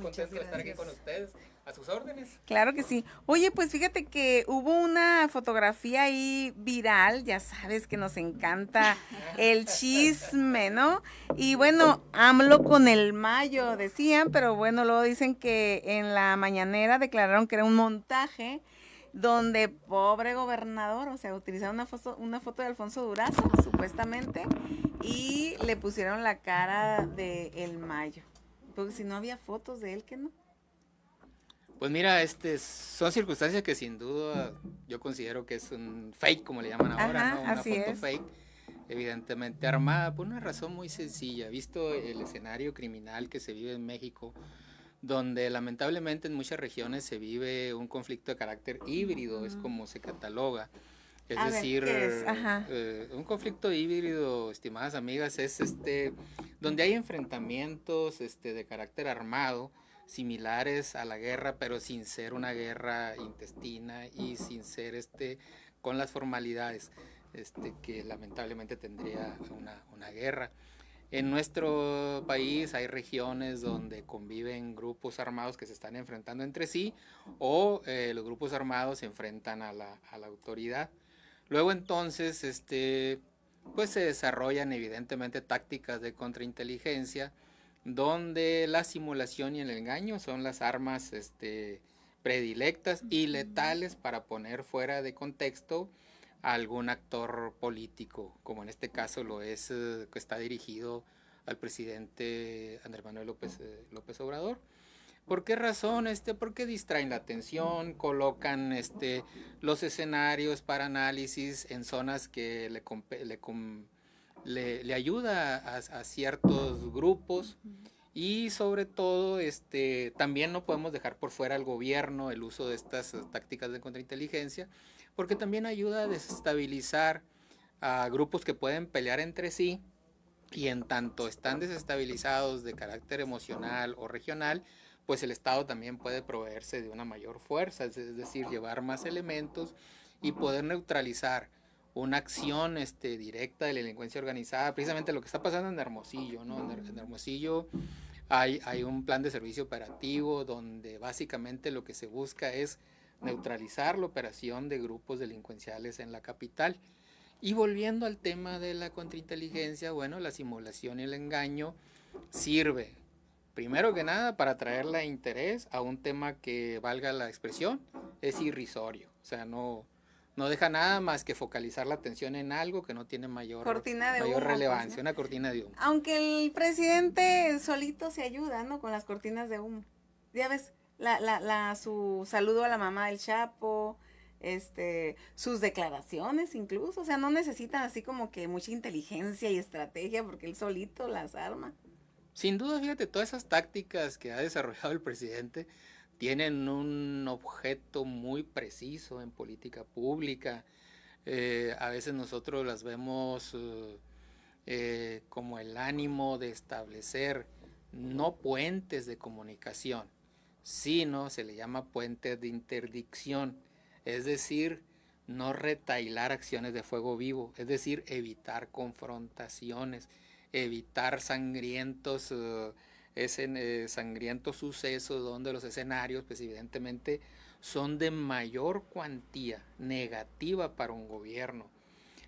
Contento de estar aquí con ustedes, a sus órdenes. Claro que sí. Oye, pues fíjate que hubo una fotografía ahí viral, ya sabes que nos encanta el chisme, ¿no? Y bueno, AMLO con el Mayo decían, pero bueno, luego dicen que en la mañanera declararon que era un montaje donde pobre gobernador, o sea, utilizaron una foto de Alfonso Durazo, supuestamente, y le pusieron la cara de el Mayo. Porque si no había fotos de él, ¿que no? Pues mira, son circunstancias que sin duda yo considero que es un fake, como le llaman ahora, Ajá, ¿no? Una así foto es. fake, evidentemente armada por una razón muy sencilla. Visto el escenario criminal que se vive en México, donde lamentablemente en muchas regiones se vive un conflicto de carácter híbrido, es como se cataloga. Es A ver, decir, ¿qué es? Ajá. un conflicto híbrido, estimadas amigas, es donde hay enfrentamientos de carácter armado, similares a la guerra, pero sin ser una guerra intestina y sin ser con las formalidades que lamentablemente tendría una guerra. En nuestro país hay regiones donde conviven grupos armados que se están enfrentando entre sí o los grupos armados se enfrentan a la autoridad. Luego entonces, pues se desarrollan evidentemente tácticas de contrainteligencia donde la simulación y el engaño son las armas predilectas y letales para poner fuera de contexto a algún actor político, como en este caso lo es que está dirigido al presidente Andrés Manuel López Obrador. ¿Por qué razón? Porque distraen la atención, colocan los escenarios para análisis en zonas que le ayuda a ciertos grupos y sobre todo también no podemos dejar por fuera al gobierno el uso de estas tácticas de contrainteligencia porque también ayuda a desestabilizar a grupos que pueden pelear entre sí y en tanto están desestabilizados de carácter emocional o regional, pues el Estado también puede proveerse de una mayor fuerza, es decir, llevar más elementos y poder neutralizar una acción directa de la delincuencia organizada, precisamente lo que está pasando en Hermosillo, ¿no? En Hermosillo hay un plan de servicio operativo donde básicamente lo que se busca es neutralizar la operación de grupos delincuenciales en la capital. Y volviendo al tema de la contrainteligencia, bueno, la simulación y el engaño sirve, primero que nada, para traerle interés a un tema que, valga la expresión, es irrisorio. O sea, no deja nada más que focalizar la atención en algo que no tiene Cortina de mayor humo, pues, relevancia, ¿no? una cortina de humo. Aunque el presidente solito se ayuda, ¿no? Con las cortinas de humo. Ya ves, su saludo a la mamá del Chapo, sus declaraciones incluso, o sea, no necesitan así como que mucha inteligencia y estrategia porque él solito las arma. Sin duda, fíjate, todas esas tácticas que ha desarrollado el presidente tienen un objeto muy preciso en política pública. A veces nosotros las vemos como el ánimo de establecer no puentes de comunicación, sino se le llama puentes de interdicción, es decir, no retailar acciones de fuego vivo, es decir, evitar confrontaciones, evitar sangrientos sucesos donde los escenarios, pues evidentemente, son de mayor cuantía negativa para un gobierno.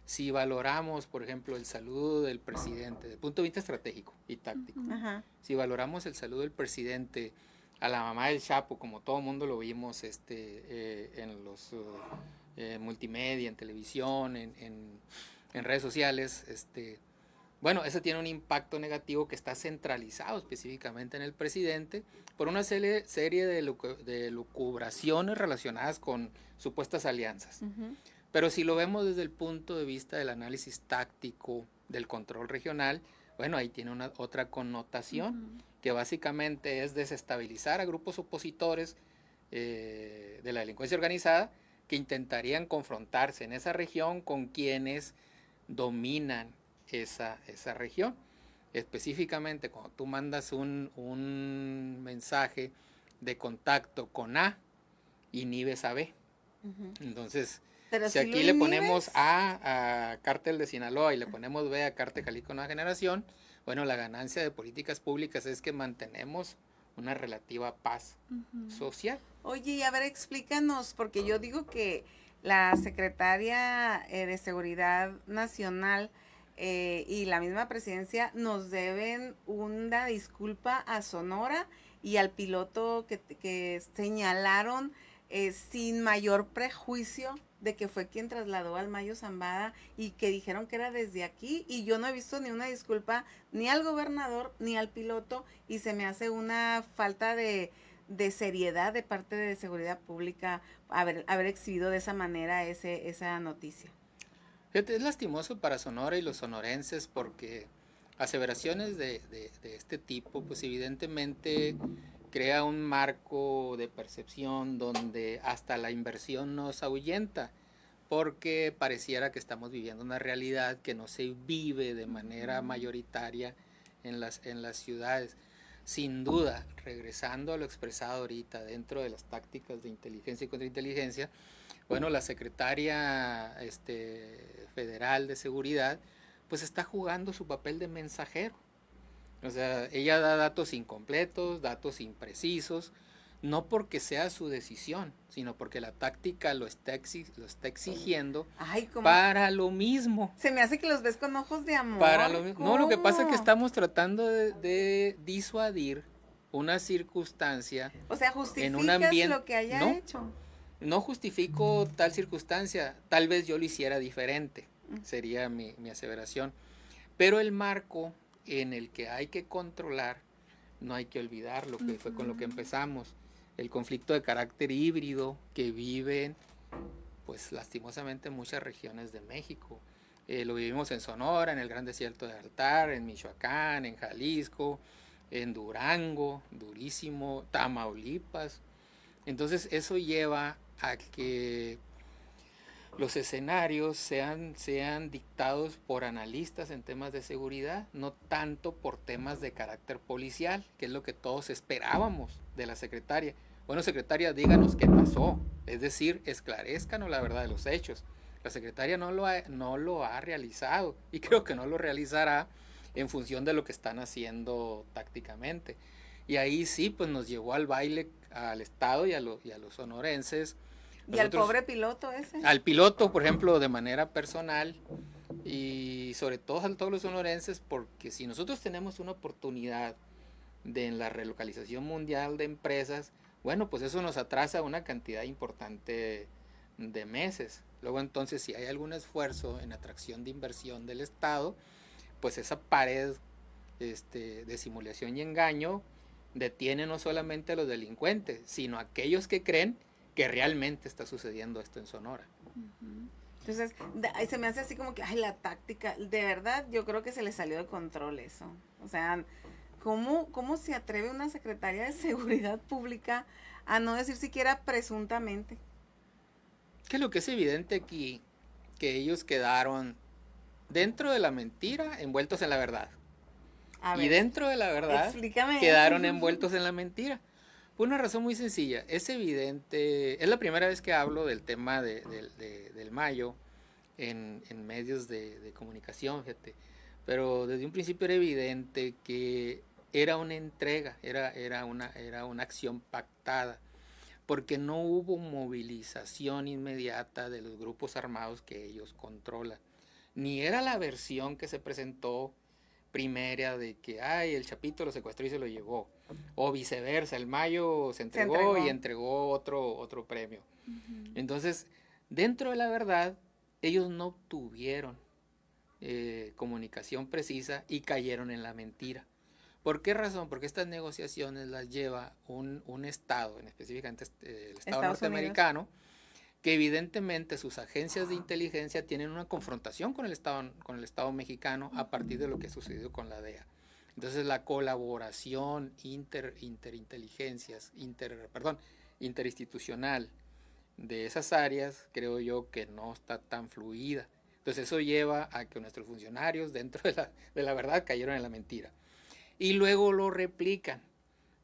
Si valoramos, por ejemplo, el saludo del presidente, desde el punto de vista estratégico y táctico, Ajá. si valoramos el saludo del presidente a la mamá del Chapo, como todo el mundo lo vimos en los multimedia, en televisión, en redes sociales, bueno, eso tiene un impacto negativo que está centralizado específicamente en el presidente por una serie de lucubraciones relacionadas con supuestas alianzas. Pero si lo vemos desde el punto de vista del análisis táctico del control regional, bueno, ahí tiene otra connotación, que básicamente es desestabilizar a grupos opositores de la delincuencia organizada que intentarían confrontarse en esa región con quienes dominan esa región. Específicamente, cuando tú mandas un mensaje de contacto con A, inhibes a B. Entonces, Pero si si lo aquí le ponemos inhibes, A Cártel de Sinaloa y le ponemos B a Cártel Jalisco Nueva Generación, bueno, la ganancia de políticas públicas es que mantenemos una relativa paz social. Oye, y a ver, explícanos, porque yo digo que la secretaria de Seguridad Nacional y la misma presidencia nos deben una disculpa a Sonora y al piloto que señalaron sin mayor prejuicio de que fue quien trasladó al Mayo Zambada y que dijeron que era desde aquí, y yo no he visto ni una disculpa ni al gobernador ni al piloto, y se me hace una falta de seriedad de parte de Seguridad Pública haber exhibido de esa manera esa noticia. Fíjate, es lastimoso para Sonora y los sonorenses porque aseveraciones de este tipo, pues evidentemente crea un marco de percepción donde hasta la inversión nos ahuyenta, porque pareciera que estamos viviendo una realidad que no se vive de manera mayoritaria en las ciudades. Sin duda, regresando a lo expresado ahorita dentro de las tácticas de inteligencia y contrainteligencia, bueno, la secretaria federal de seguridad pues está jugando su papel de mensajero. O sea, ella da datos incompletos, datos imprecisos, no porque sea su decisión, sino porque la táctica lo está exigiendo. Ay, para lo mismo. Se me hace que los ves con ojos de amor. Para lo mismo. No, lo que pasa es que estamos tratando de disuadir una circunstancia. O sea, justificas en un ambiente, lo que haya hecho. No justifico tal circunstancia, tal vez yo lo hiciera diferente, sería mi aseveración. Pero el marco en el que hay que controlar, no hay que olvidar lo que fue con lo que empezamos, el conflicto de carácter híbrido que viven, pues lastimosamente, muchas regiones de México. Lo vivimos en Sonora, en el Gran Desierto de Altar, en Michoacán, en Jalisco, en Durango, durísimo, Tamaulipas. Entonces eso lleva a que los escenarios sean dictados por analistas en temas de seguridad, no tanto por temas de carácter policial, que es lo que todos esperábamos de la secretaria. Bueno, secretaria, díganos qué pasó, es decir, esclarezcanos la verdad de los hechos. La secretaria no lo ha realizado y creo que no lo realizará en función de lo que están haciendo tácticamente. Y ahí sí, pues nos llevó al baile al Estado y a los sonorenses. Y al pobre piloto ese. Al piloto, por ejemplo, de manera personal, y sobre todo a todos los sonorenses, porque si nosotros tenemos una oportunidad en la relocalización mundial de empresas, bueno, pues eso nos atrasa una cantidad importante de meses. Luego entonces, si hay algún esfuerzo en atracción de inversión del Estado, pues esa pared de simulación y engaño detiene no solamente a los delincuentes, sino a aquellos que creen que realmente está sucediendo esto en Sonora. Entonces, se me hace así como que, ay, la táctica, de verdad, yo creo que se le salió de control eso. O sea, ¿cómo se atreve una secretaria de Seguridad Pública a no decir siquiera presuntamente? Que lo que es evidente aquí, que ellos quedaron dentro de la mentira, envueltos en la verdad. Y dentro de la verdad, quedaron envueltos en la mentira. Por una razón muy sencilla, es evidente, es la primera vez que hablo del tema del Mayo en medios de comunicación, fíjate, pero desde un principio era evidente que era una entrega, era una acción pactada, porque no hubo movilización inmediata de los grupos armados que ellos controlan, ni era la versión que se presentó primera de que el Chapito lo secuestró y se lo llevó, o viceversa, el Mayo se entregó y entregó otro premio. Entonces, dentro de la verdad, ellos no tuvieron comunicación precisa y cayeron en la mentira. ¿Por qué razón? Porque estas negociaciones las lleva un Estado, específicamente el Estado norteamericano, que evidentemente sus agencias de inteligencia tienen una confrontación con el Estado mexicano a partir de lo que ha sucedido con la DEA. Entonces la colaboración interinstitucional de esas áreas, creo yo que no está tan fluida. Entonces eso lleva a que nuestros funcionarios dentro de la verdad cayeron en la mentira. Y luego lo replican,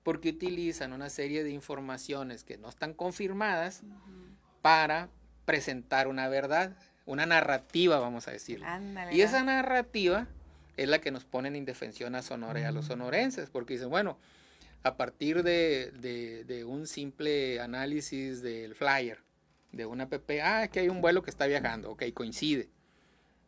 porque utilizan una serie de informaciones que no están confirmadas para presentar una verdad, una narrativa, vamos a decir. Y esa narrativa es la que nos pone en indefensión a Sonora y a los sonorenses, porque dicen, bueno, a partir de un simple análisis del flyer, de una app, que hay un vuelo que está viajando, ok, coincide.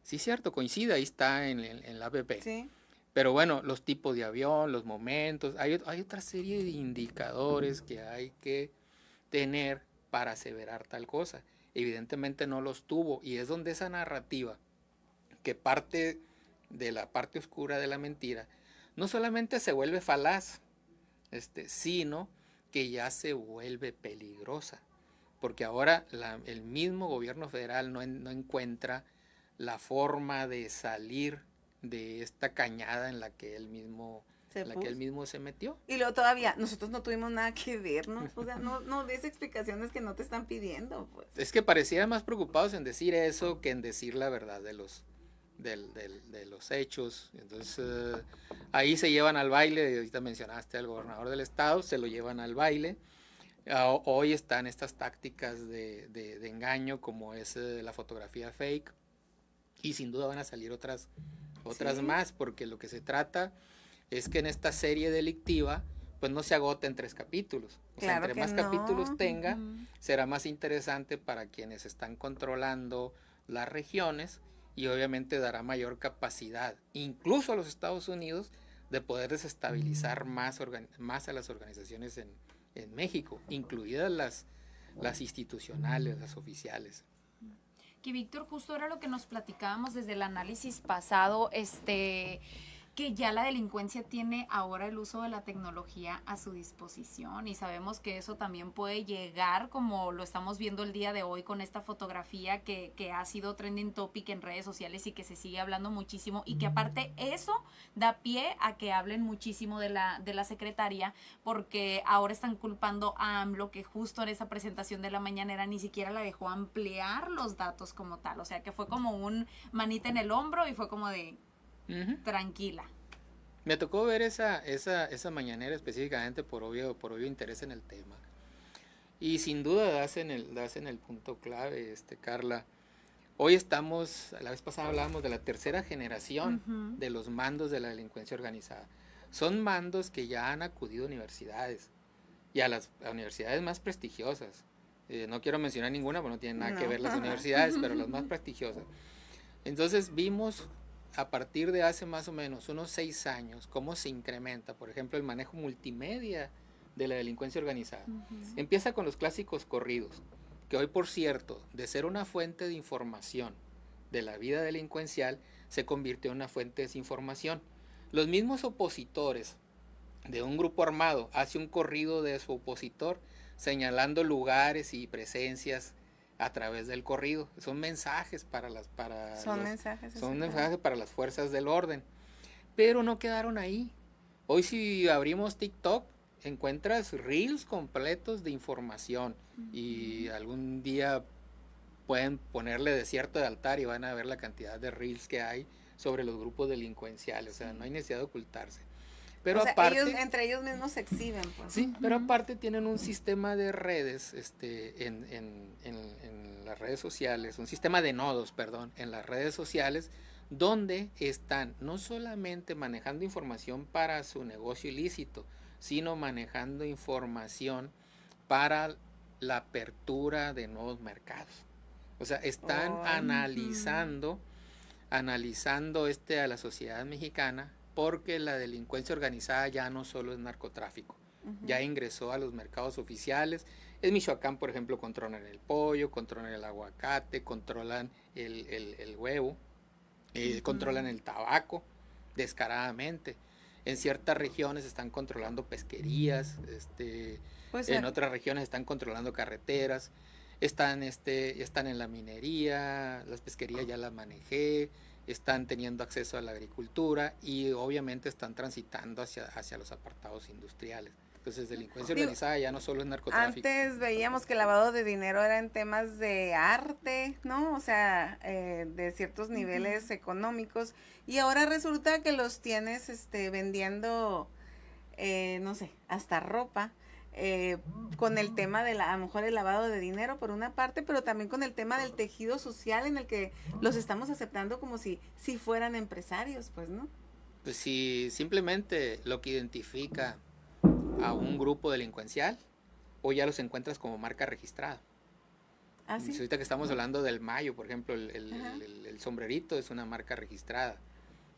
Sí, cierto, coincide, ahí está en la app. Sí. Pero bueno, los tipos de avión, los momentos, hay otra serie de indicadores que hay que tener para aseverar tal cosa. Evidentemente no los tuvo, y es donde esa narrativa, que parte de la parte oscura de la mentira, no solamente se vuelve falaz, sino que ya se vuelve peligrosa, porque ahora el mismo gobierno federal no encuentra la forma de salir de esta cañada en la que él mismo se metió. Y luego todavía, nosotros no tuvimos nada que ver, ¿no? O sea, no des explicaciones que no te están pidiendo, pues. Es que parecían más preocupados en decir eso que en decir la verdad de los hechos. Entonces, ahí se llevan al baile, ahorita mencionaste al gobernador del estado, se lo llevan al baile. Hoy están estas tácticas de engaño, como es la fotografía fake, y sin duda van a salir otras Sí. más, porque lo que se trata es que en esta serie delictiva pues no se agota en 3 capítulos. O sea, entre más capítulos tenga, será más interesante para quienes están controlando las regiones, y obviamente dará mayor capacidad, incluso a los Estados Unidos, de poder desestabilizar más a las organizaciones en México, incluidas las institucionales, las oficiales. Que Víctor, justo era lo que nos platicábamos desde el análisis pasado, que ya la delincuencia tiene ahora el uso de la tecnología a su disposición, y sabemos que eso también puede llegar, como lo estamos viendo el día de hoy con esta fotografía que ha sido trending topic en redes sociales y que se sigue hablando muchísimo, y que aparte eso da pie a que hablen muchísimo de la secretaria, porque ahora están culpando a AMLO, que justo en esa presentación de la mañanera ni siquiera la dejó ampliar los datos como tal, o sea que fue como un manita en el hombro y fue como de... tranquila. Me tocó ver esa mañanera específicamente por obvio interés en el tema. Y sin duda das en el punto clave, Carla. Hoy estamos, la vez pasada hablábamos de la tercera generación de los mandos de la delincuencia organizada. Son mandos que ya han acudido a universidades, y a las universidades más prestigiosas. No quiero mencionar ninguna, porque no tienen nada que ver las universidades, pero las más prestigiosas. Entonces vimos a partir de hace más o menos unos 6 años cómo se incrementa, por ejemplo, el manejo multimedia de la delincuencia organizada. Empieza con los clásicos corridos, que hoy, por cierto, de ser una fuente de información de la vida delincuencial, se convirtió en una fuente de desinformación. Los mismos opositores de un grupo armado hace un corrido de su opositor señalando lugares y presencias a través del corrido. Son mensajes mensajes para las fuerzas del orden, pero no quedaron ahí. Hoy, si abrimos TikTok, encuentras reels completos de información, y algún día pueden ponerle desierto de altar y van a ver la cantidad de reels que hay sobre los grupos delincuenciales. O sea, no hay necesidad de ocultarse. Pero aparte, entre ellos mismos se exhiben, pues. Sí, pero aparte tienen un sistema de redes, en las redes sociales, un sistema de nodos, perdón, en las redes sociales, donde están no solamente manejando información para su negocio ilícito, sino manejando información para la apertura de nuevos mercados. O sea, están analizando a la sociedad mexicana, porque la delincuencia organizada ya no solo es narcotráfico, ya ingresó a los mercados oficiales. En Michoacán, por ejemplo, controlan el pollo, controlan el aguacate, controlan el huevo, controlan el tabaco descaradamente. En ciertas regiones están controlando pesquerías, en otras regiones están controlando carreteras, están en la minería, las pesquerías ya las manejé, están teniendo acceso a la agricultura, y obviamente están transitando hacia los apartados industriales. Entonces, delincuencia organizada ya no solo es narcotráfico. Antes veíamos que el lavado de dinero era en temas de arte, ¿no? O sea, de ciertos niveles económicos, y ahora resulta que los tienes vendiendo, no sé, hasta ropa. Con el tema de a lo mejor el lavado de dinero por una parte, pero también con el tema del tejido social, en el que los estamos aceptando como si fueran empresarios, pues, ¿no? Pues si simplemente lo que identifica a un grupo delincuencial o ya los encuentras como marca registrada. ¿Ah, sí? Ahorita que estamos hablando del mayo, por ejemplo, Ajá. el sombrerito es una marca registrada.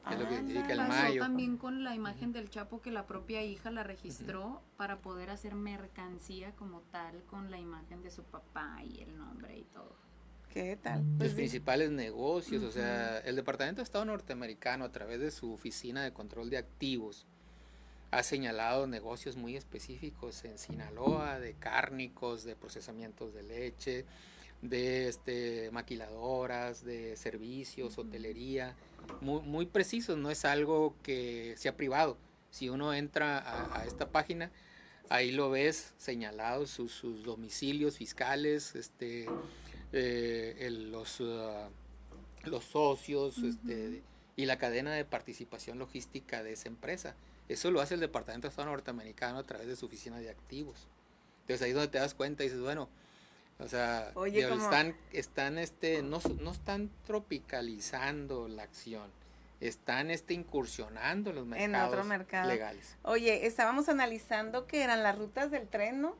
Es lo que Ah, identifica el Pasó mayo. también con la imagen del Chapo, que la propia hija la registró para poder hacer mercancía como tal con la imagen de su papá y el nombre y todo. ¿Qué tal? Los Pues sí. principales negocios, o sea, Ujú. el Departamento de Estado norteamericano a través de su Oficina de Control de Activos ha señalado negocios muy específicos en Sinaloa, de cárnicos, de procesamientos de leche, de maquiladoras, de servicios, hotelería, muy precisos, no es algo que sea privado. Si uno entra a esta página, ahí lo ves señalados sus domicilios fiscales, los socios, y la cadena de participación logística de esa empresa. Eso lo hace el Departamento de Estado norteamericano a través de su oficina de activos. Entonces ahí es donde te das cuenta y dices, bueno, o sea, Oye, como no están tropicalizando la acción, están incursionando en los en otro mercados mercado. legales. Oye, estábamos analizando que eran las rutas del tren, ¿no?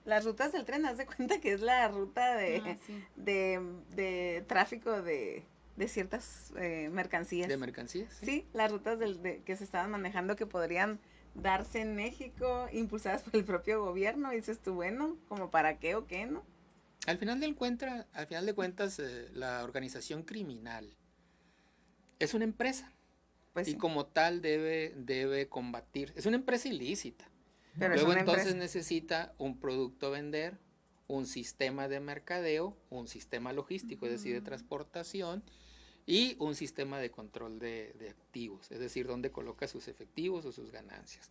Las rutas del tren, haz de cuenta que es la ruta Sí. de tráfico de ciertas mercancías. ¿De mercancías? Sí, las rutas que se estaban manejando que podrían darse en México, impulsadas por el propio gobierno. Y dices tú, bueno, ¿como para qué o qué, no? Al final de cuentas, la organización criminal es una empresa Pues y sí, como tal debe combatir. Es una empresa ilícita. pero es Luego una entonces empresa. necesita un producto a vender, un sistema de mercadeo, un sistema logístico, es decir, de transportación, y un sistema de control de activos, es decir, dónde coloca sus efectivos o sus ganancias.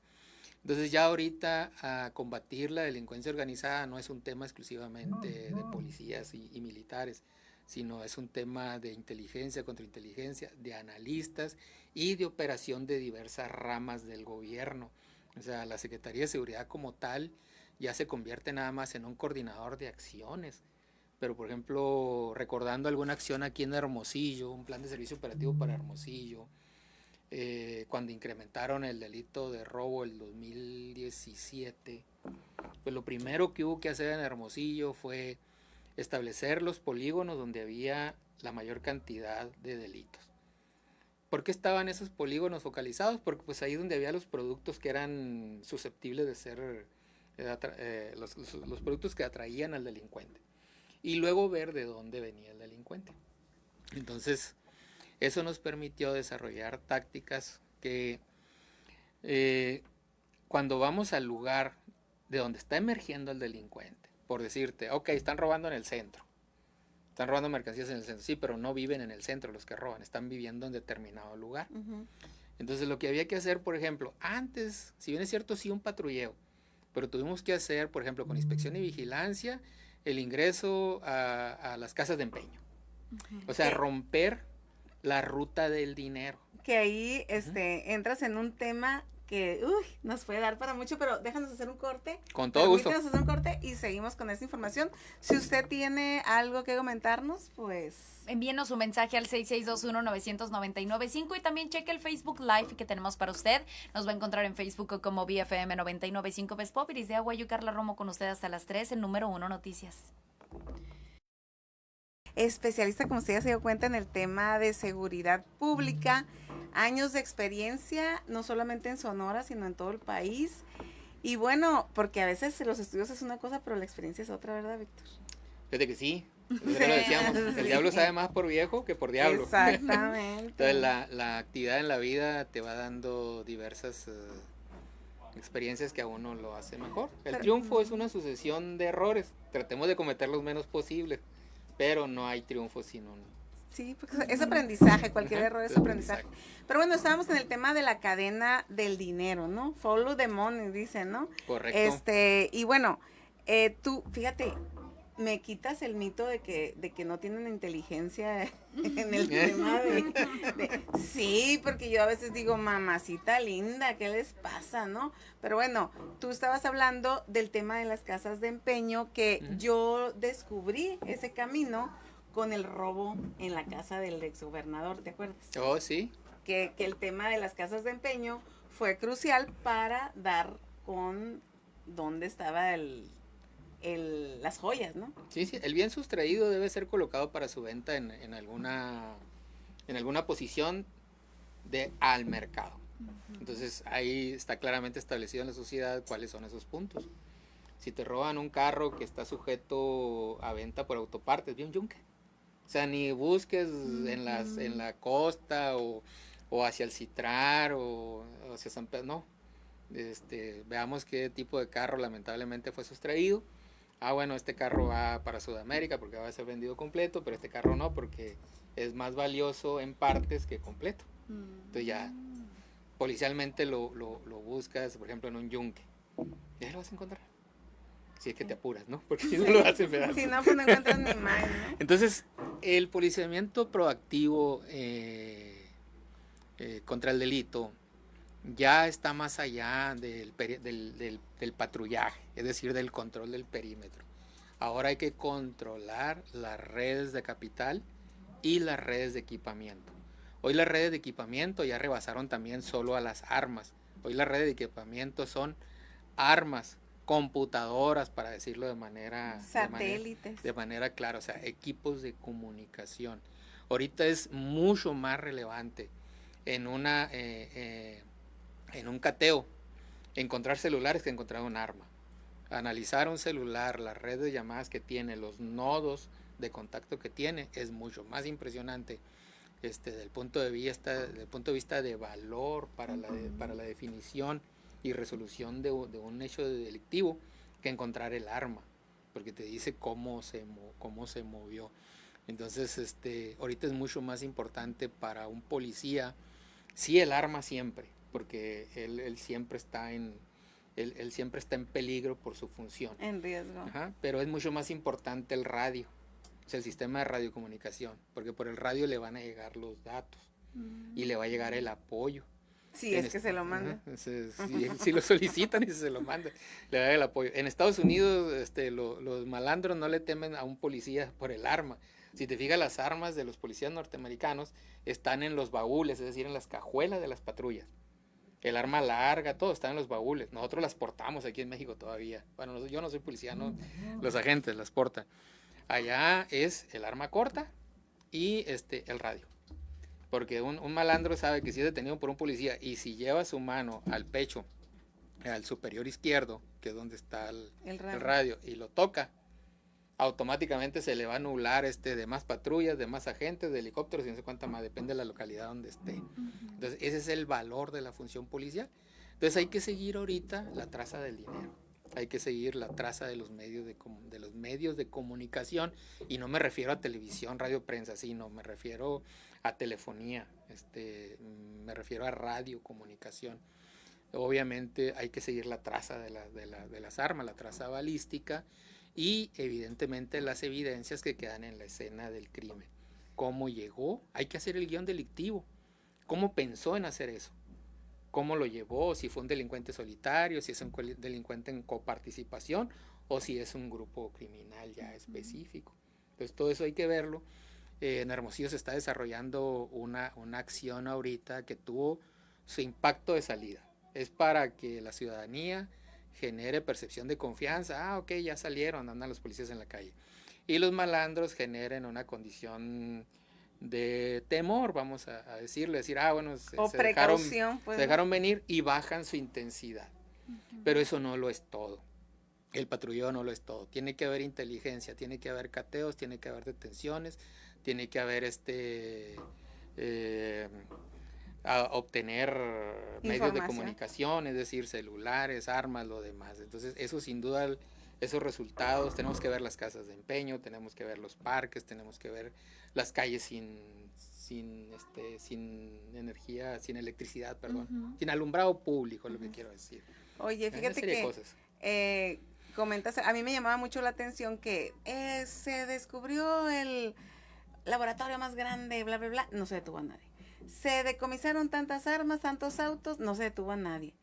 Entonces ya ahorita a combatir la delincuencia organizada no es un tema exclusivamente de policías y militares, sino es un tema de inteligencia, contrainteligencia, de analistas y de operación de diversas ramas del gobierno. O sea, la Secretaría de Seguridad como tal ya se convierte nada más en un coordinador de acciones. Pero, por ejemplo, recordando alguna acción aquí en Hermosillo, un plan de servicio operativo para Hermosillo, cuando incrementaron el delito de robo el 2017, pues lo primero que hubo que hacer en Hermosillo fue establecer los polígonos donde había la mayor cantidad de delitos. ¿Por qué estaban esos polígonos focalizados? Porque pues ahí donde había los productos que eran susceptibles de ser los productos que atraían al delincuente. Y luego ver de dónde venía el delincuente. Entonces, eso nos permitió desarrollar tácticas que cuando vamos al lugar de donde está emergiendo el delincuente, por decirte, ok, están robando en el centro, están robando mercancías en el centro, sí, pero no viven en el centro los que roban, están viviendo en determinado lugar. Uh-huh. Entonces lo que había que hacer, por ejemplo, antes, si bien es cierto, sí un patrulleo, pero tuvimos que hacer, por ejemplo, con inspección y vigilancia, el ingreso a las casas de empeño. O sea, romper la ruta del dinero. Que ahí entras en un tema que nos puede dar para mucho, pero déjanos hacer un corte. Con todo gusto. Permítanos hacer un corte y seguimos con esta información. Si usted tiene algo que comentarnos, pues envíenos un mensaje al 6621-999-5 y también cheque el Facebook Live que tenemos para usted. Nos va a encontrar en Facebook como BFM 995 Best Pop. Iris de Agua, yo Carla Romo con usted hasta las 3 en número 1 Noticias. Especialista, como usted ya se dio cuenta, en el tema de seguridad pública, años de experiencia, no solamente en Sonora, sino en todo el país. Y bueno, porque a veces los estudios es una cosa, pero la experiencia es otra, ¿verdad, Víctor? Fíjate que sí, ya lo decíamos, el diablo sabe más por viejo que por diablo. Exactamente. Entonces la actividad en la vida te va dando diversas experiencias que a uno lo hace mejor. El triunfo es una sucesión de errores, tratemos de cometer los menos posibles, pero no hay triunfo sin un... Sí, porque es aprendizaje, cualquier Ajá, error es es aprendizaje. aprendizaje. Pero bueno, estábamos en el tema de la cadena del dinero, ¿no? Follow the money, dicen, ¿no? Correcto. Y bueno, tú, fíjate, me quitas el mito de que no tienen inteligencia en el tema sí, porque yo a veces digo, mamacita linda, ¿qué les pasa, no? Pero bueno, tú estabas hablando del tema de las casas de empeño, que yo descubrí ese camino con el robo en la casa del exgobernador, ¿te acuerdas? Oh, sí. Que el tema de las casas de empeño fue crucial para dar con dónde estaba las joyas, ¿no? Sí, sí, el bien sustraído debe ser colocado para su venta en alguna posición al mercado. Entonces ahí está claramente establecido en la sociedad cuáles son esos puntos. Si te roban un carro que está sujeto a venta por autopartes, bien yunque. O sea, ni busques en la costa o hacia el Citrar o hacia San Pedro, no. Veamos qué tipo de carro lamentablemente fue sustraído. Bueno, este carro va para Sudamérica porque va a ser vendido completo, pero este carro no porque es más valioso en partes que completo. Entonces ya policialmente lo buscas, por ejemplo, en un yunque. Y ahí lo vas a encontrar. Si es que te apuras, ¿no? Porque si no lo hacen pedazos. Si no, pues no encuentras ni más, ¿no? Entonces, el policiamiento proactivo contra el delito ya está más allá del patrullaje, es decir, del control del perímetro. Ahora hay que controlar las redes de capital y las redes de equipamiento. Hoy las redes de equipamiento ya rebasaron también solo a las armas. Hoy las redes de equipamiento son armas, computadoras, para decirlo de manera... Satélites. De manera clara, o sea, equipos de comunicación. Ahorita es mucho más relevante en un cateo encontrar celulares que encontrar un arma. Analizar un celular, las redes de llamadas que tiene, los nodos de contacto que tiene, es mucho más impresionante del punto de vista de valor para la definición y resolución de un hecho delictivo que encontrar el arma, porque te dice cómo se movió. Entonces, ahorita es mucho más importante para un policía, sí, el arma siempre, porque él siempre está en peligro por su función. En riesgo. Ajá, pero es mucho más importante el radio, o sea, el sistema de radiocomunicación, porque por el radio le van a llegar los datos y le va a llegar el apoyo. Sí, es que se lo manda. Si lo solicitan y se lo manda, le da el apoyo. En Estados Unidos, los malandros no le temen a un policía por el arma. Si te fijas, las armas de los policías norteamericanos están en los baúles, es decir, en las cajuelas de las patrullas. El arma larga, todo está en los baúles. Nosotros las portamos aquí en México todavía. Bueno, yo no soy policía, no, los agentes las portan. Allá es el arma corta y el radio. Porque un malandro sabe que si es detenido por un policía y si lleva su mano al pecho, al superior izquierdo, que es donde está el radio, y lo toca, automáticamente se le va a anular de más patrullas, de más agentes, de helicópteros y no sé cuánta más, depende de la localidad donde esté. Entonces ese es el valor de la función policial. Entonces hay que seguir ahorita la traza del dinero, hay que seguir la traza de los medios de comunicación, y no me refiero a televisión, radio, prensa, sino me refiero a telefonía, me refiero a radio, comunicación. Obviamente hay que seguir la traza de las armas, la traza balística, y evidentemente las evidencias que quedan en la escena del crimen. ¿Cómo llegó? Hay que hacer el guión delictivo. ¿Cómo pensó en hacer eso? ¿Cómo lo llevó? Si fue un delincuente solitario, si es un delincuente en coparticipación o si es un grupo criminal ya específico. Entonces todo eso hay que verlo. En Hermosillo se está desarrollando una acción ahorita que tuvo su impacto de salida. Es para que la ciudadanía genere percepción de confianza. Ok, ya salieron, andan los policías en la calle. Y los malandros generen una condición de temor, vamos a decirle, bueno, se dejaron venir y bajan su intensidad. Pero eso no lo es todo. El patrullero no lo es todo. Tiene que haber inteligencia, tiene que haber cateos, tiene que haber detenciones, tiene que haber obtener medios de comunicación, es decir, celulares, armas, lo demás. Entonces, eso sin duda, esos resultados, tenemos que ver las casas de empeño, tenemos que ver los parques, tenemos que ver las calles sin energía, sin electricidad, perdón, sin alumbrado público, es lo que quiero decir. Oye, fíjate que comentas, a mí me llamaba mucho la atención que se descubrió el laboratorio más grande, bla, bla, bla, no se detuvo a nadie. Se decomisaron tantas armas, tantos autos, no se detuvo a nadie.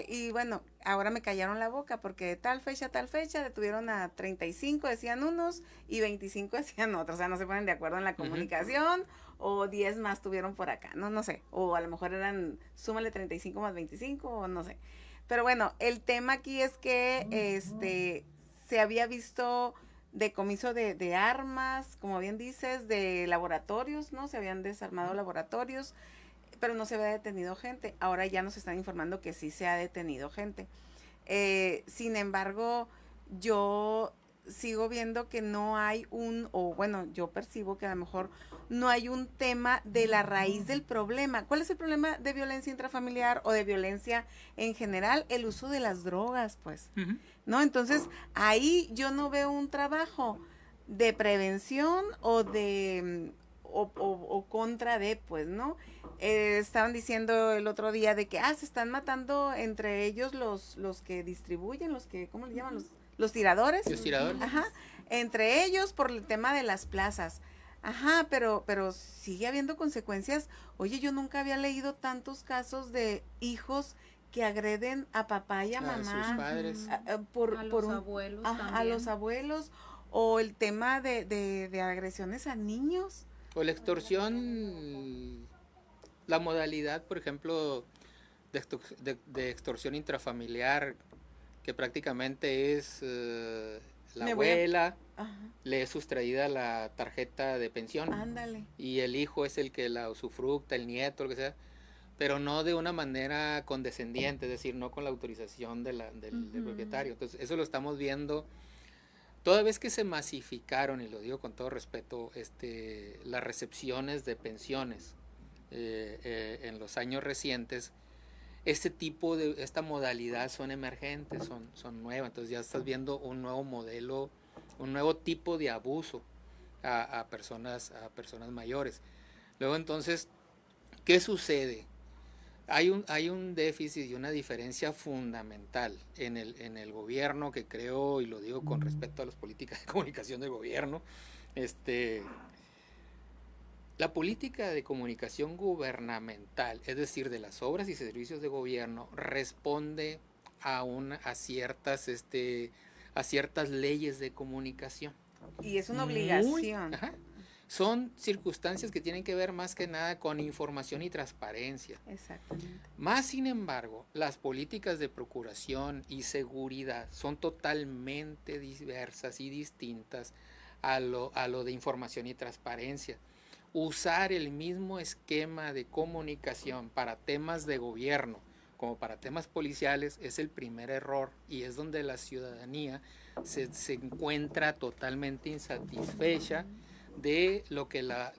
Y bueno, ahora me callaron la boca porque de tal fecha a tal fecha detuvieron a 35, decían unos, y 25 decían otros. O sea, no se ponen de acuerdo en la comunicación, o 10 más tuvieron por acá, no sé. O a lo mejor súmale 35 más 25, o no sé. Pero bueno, el tema aquí es que se había visto decomiso de armas, como bien dices, de laboratorios, ¿no? Se habían desarmado laboratorios, pero no se había detenido gente. Ahora ya nos están informando que sí se ha detenido gente. Sin embargo, yo sigo viendo que no hay o bueno, yo percibo que a lo mejor no hay un tema de la raíz del problema. ¿Cuál es el problema de violencia intrafamiliar o de violencia en general? El uso de las drogas, pues, ¿no? Entonces, ahí yo no veo un trabajo de prevención o de o contra de, pues, ¿no? Estaban diciendo el otro día de que, se están matando entre ellos los que distribuyen, los que, ¿cómo le llaman? Los tiradores. Los tiradores. Ajá, entre ellos por el tema de las plazas. Ajá, pero sigue habiendo consecuencias. Oye, yo nunca había leído tantos casos de hijos que agreden a papá y a mamá. A sus padres. A los abuelos también. A los abuelos. O el tema de agresiones a niños. O la extorsión, la modalidad, por ejemplo, de extorsión intrafamiliar, que prácticamente es la abuela, le es sustraída la tarjeta de pensión. Ándale. Y el hijo es el que la usufructa, el nieto, lo que sea, pero no de una manera condescendiente, es decir, no con la autorización del propietario. Entonces, eso lo estamos viendo. Toda vez que se masificaron, y lo digo con todo respeto, las recepciones de pensiones en los años recientes, esta modalidad son emergentes, son nuevas. Entonces ya estás viendo un nuevo modelo, un nuevo tipo de abuso a personas mayores. Luego entonces, ¿qué sucede? Hay un déficit y una diferencia fundamental en el gobierno, que creo, y lo digo con respecto a las políticas de comunicación del gobierno. La política de comunicación gubernamental, es decir, de las obras y servicios de gobierno, responde a ciertas leyes de comunicación. Y es una obligación. Son circunstancias que tienen que ver más que nada con información y transparencia. Exactamente. Más sin embargo, las políticas de procuración y seguridad son totalmente diversas y distintas a lo de información y transparencia. Usar el mismo esquema de comunicación para temas de gobierno como para temas policiales es el primer error, y es donde la ciudadanía se encuentra totalmente insatisfecha de lo que la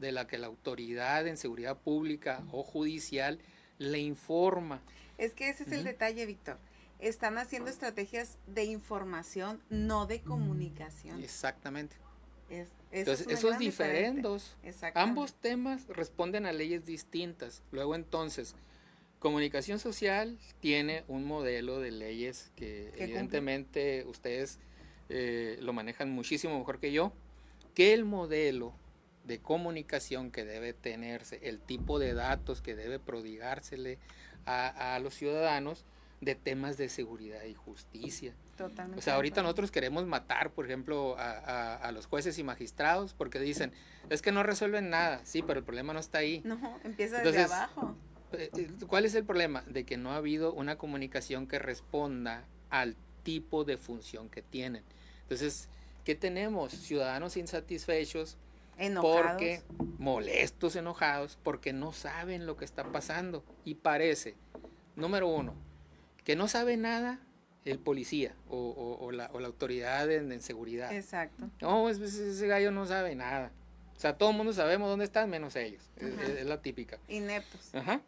autoridad en seguridad pública o judicial le informa. Es que ese es el detalle, Víctor. Están haciendo estrategias de información, no de comunicación. Exactamente. Entonces, esos diferendos, ambos temas responden a leyes distintas. Luego entonces, comunicación social tiene un modelo de leyes que evidentemente ustedes lo manejan muchísimo mejor que yo, que el modelo de comunicación que debe tenerse, el tipo de datos que debe prodigársele a los ciudadanos de temas de seguridad y justicia. Totalmente. O sea, ahorita nosotros queremos matar, por ejemplo, a los jueces y magistrados porque dicen, es que no resuelven nada. Sí, pero el problema no está ahí. No, empieza desde abajo. ¿Cuál es el problema? De que no ha habido una comunicación que responda al tipo de función que tienen. Entonces, ¿qué tenemos? Ciudadanos insatisfechos, enojados, molestos, enojados, porque no saben lo que está pasando. Y parece, número uno, que no sabe nada el policía o la autoridad en seguridad. Exacto. No, ese gallo no sabe nada. O sea, todo el mundo sabemos dónde están, menos ellos. Es la típica. Ineptos. Ajá.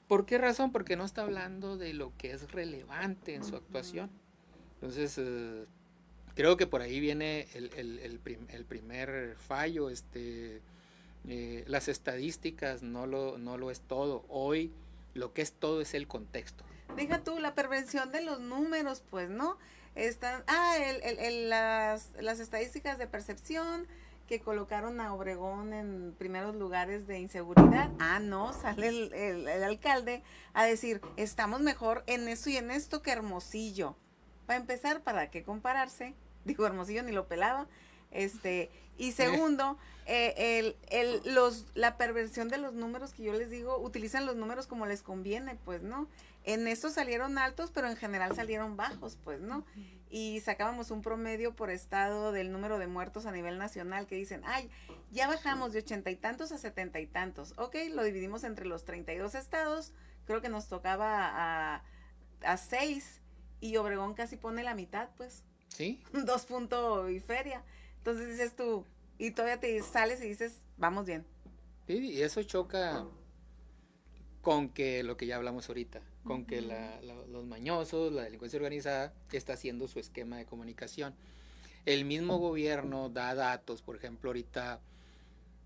¿Por qué razón? Porque no está hablando de lo que es relevante en su actuación. Entonces, creo que por ahí viene el primer fallo. Las estadísticas no lo es todo. Hoy lo que es todo es el contexto. Deja tú la perversión de los números, pues, ¿no? Están, las estadísticas de percepción que colocaron a Obregón en primeros lugares de inseguridad. No, sale el alcalde a decir, estamos mejor en esto y en esto que Hermosillo. Para empezar, ¿para qué compararse? Digo, Hermosillo ni lo pelaba. Y segundo, la perversión de los números, que yo les digo, utilizan los números como les conviene, pues, ¿no? En estos salieron altos, pero en general salieron bajos, pues, ¿no? Y sacábamos un promedio por estado del número de muertos a nivel nacional, que dicen, ay, ya bajamos de 80 y tantos a 70 y tantos. Ok, lo dividimos entre los 32 estados, creo que nos tocaba a 6, y Obregón casi pone la mitad, pues. Sí. 2 puntos y feria. Entonces dices tú, y todavía te sales y dices, vamos bien. Sí, y eso choca con que lo que ya hablamos ahorita, con que los mañosos, la delincuencia organizada, está haciendo su esquema de comunicación. El mismo gobierno da datos, por ejemplo, ahorita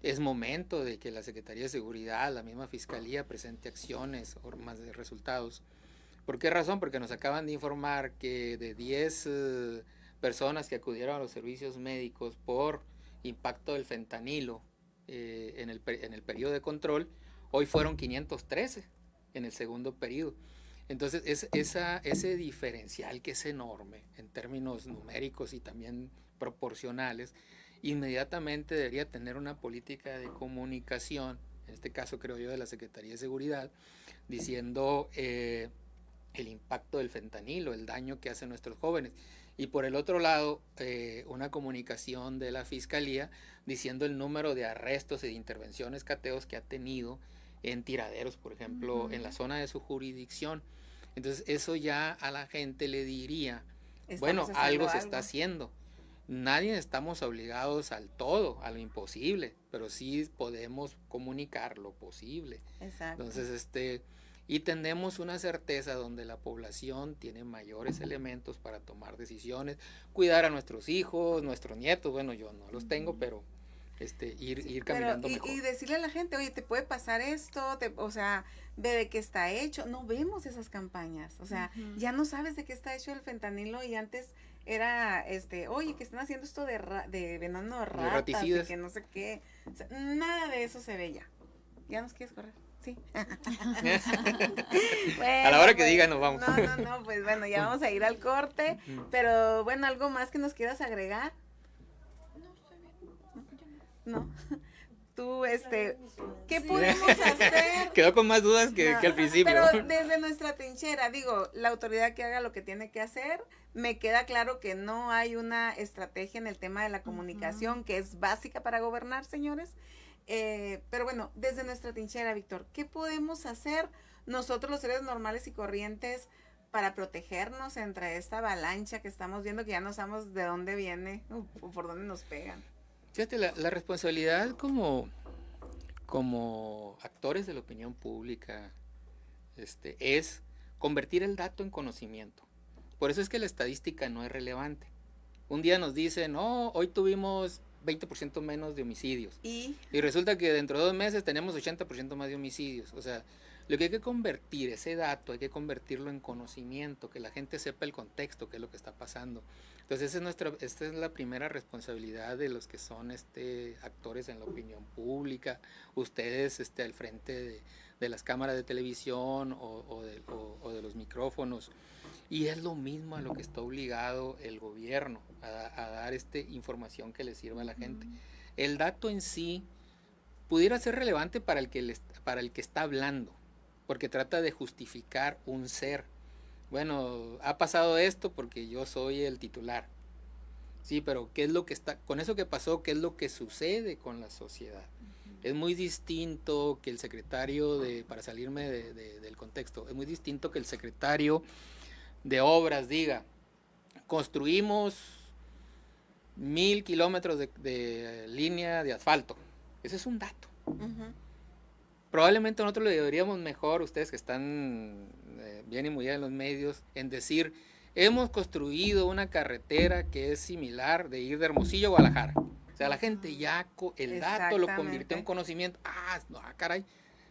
es momento de que la Secretaría de Seguridad, la misma Fiscalía, presente acciones o más de resultados. ¿Por qué razón? Porque nos acaban de informar que de 10 personas que acudieron a los servicios médicos por impacto del fentanilo en el periodo de control, hoy fueron 513 en el segundo periodo. Entonces, ese diferencial que es enorme en términos numéricos y también proporcionales, inmediatamente debería tener una política de comunicación, en este caso creo yo de la Secretaría de Seguridad, diciendo el impacto del fentanilo, el daño que hacen nuestros jóvenes. Y por el otro lado, una comunicación de la Fiscalía diciendo el número de arrestos y de intervenciones, cateos que ha tenido en tiraderos, por ejemplo, en la zona de su jurisdicción. Entonces eso ya a la gente le diría, bueno, algo se está haciendo. Nadie estamos obligados al todo, a lo imposible, pero sí podemos comunicar lo posible. Exacto. Entonces, y tenemos una certeza donde la población tiene mayores elementos para tomar decisiones, cuidar a nuestros hijos, nuestros nietos, bueno, yo no los tengo, pero ir caminando mejor. Y decirle a la gente, oye, te puede pasar esto, o sea, ve de qué está hecho. No vemos esas campañas, o sea, ya no sabes de qué está hecho el fentanilo, y antes era, oye, que están haciendo esto de veneno de ratas y que no sé qué. O sea, nada de eso se ve ya. ¿Ya nos quieres correr? Sí. Bueno, a la hora que diga nos vamos. No, pues bueno, ya vamos a ir al corte, pero bueno, ¿algo más que nos quieras agregar? No. Tú, ¿qué podemos hacer? Quedó con más dudas que al principio. Pero desde nuestra trinchera, digo, la autoridad que haga lo que tiene que hacer, me queda claro que no hay una estrategia en el tema de la comunicación que es básica para gobernar, señores. Pero bueno, desde nuestra trinchera, Víctor, ¿qué podemos hacer nosotros los seres normales y corrientes para protegernos entre esta avalancha que estamos viendo, que ya no sabemos de dónde viene o por dónde nos pegan? Fíjate, la responsabilidad como actores de la opinión pública es convertir el dato en conocimiento. Por eso es que la estadística no es relevante. Un día nos dicen, no, hoy tuvimos 20% menos de homicidios. Y resulta que dentro de 2 meses tenemos 80% más de homicidios. O sea, lo que hay que convertir, ese dato, hay que convertirlo en conocimiento, que la gente sepa el contexto, qué es lo que está pasando. Entonces esta es la primera responsabilidad de los que son actores en la opinión pública, ustedes al frente de las cámaras de televisión o de los micrófonos. Y es lo mismo a lo que está obligado el gobierno, a dar información que le sirva a la gente. El dato en sí pudiera ser relevante para el que está hablando, porque trata de justificar un ser. Bueno, ha pasado esto porque yo soy el titular. Sí, pero ¿qué es lo que con eso que pasó, qué es lo que sucede con la sociedad? Es muy distinto que el secretario para salirme del contexto, es muy distinto que el secretario de obras diga, construimos 1000 kilómetros de línea de asfalto. Ese es un dato. Probablemente nosotros le deberíamos mejor, ustedes que están bien y muy bien en los medios, en decir, hemos construido una carretera que es similar de ir de Hermosillo a Guadalajara. O sea, la gente ya el dato lo convirtió en conocimiento. Caray,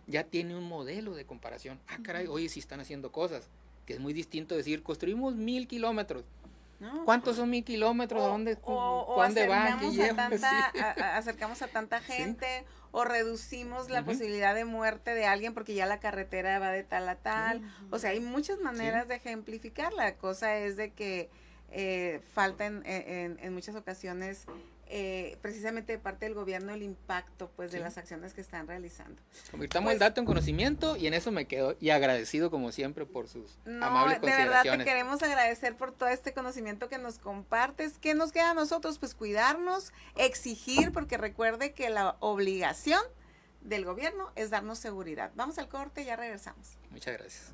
ya tiene un modelo de comparación. Caray, oye, sí están haciendo cosas. Que es muy distinto decir, construimos 1000 kilómetros. No. ¿Cuántos son 1000 kilómetros? ¿Dónde van? Acercamos a tanta gente, ¿sí? O reducimos la posibilidad de muerte de alguien porque ya la carretera va de tal a tal. O sea, hay muchas maneras de ejemplificar. La cosa es de que falta en muchas ocasiones, precisamente de parte del gobierno, el impacto pues de las acciones que están realizando. Convirtamos Pues, el dato en conocimiento y en eso me quedo y agradecido como siempre por sus no, amables de verdad te consideraciones. queremos agradecer por todo este conocimiento que nos compartes. ¿Qué nos queda a nosotros? Pues cuidarnos, exigir, porque recuerde que la obligación del gobierno es darnos seguridad. Vamos al corte y ya regresamos. Muchas gracias.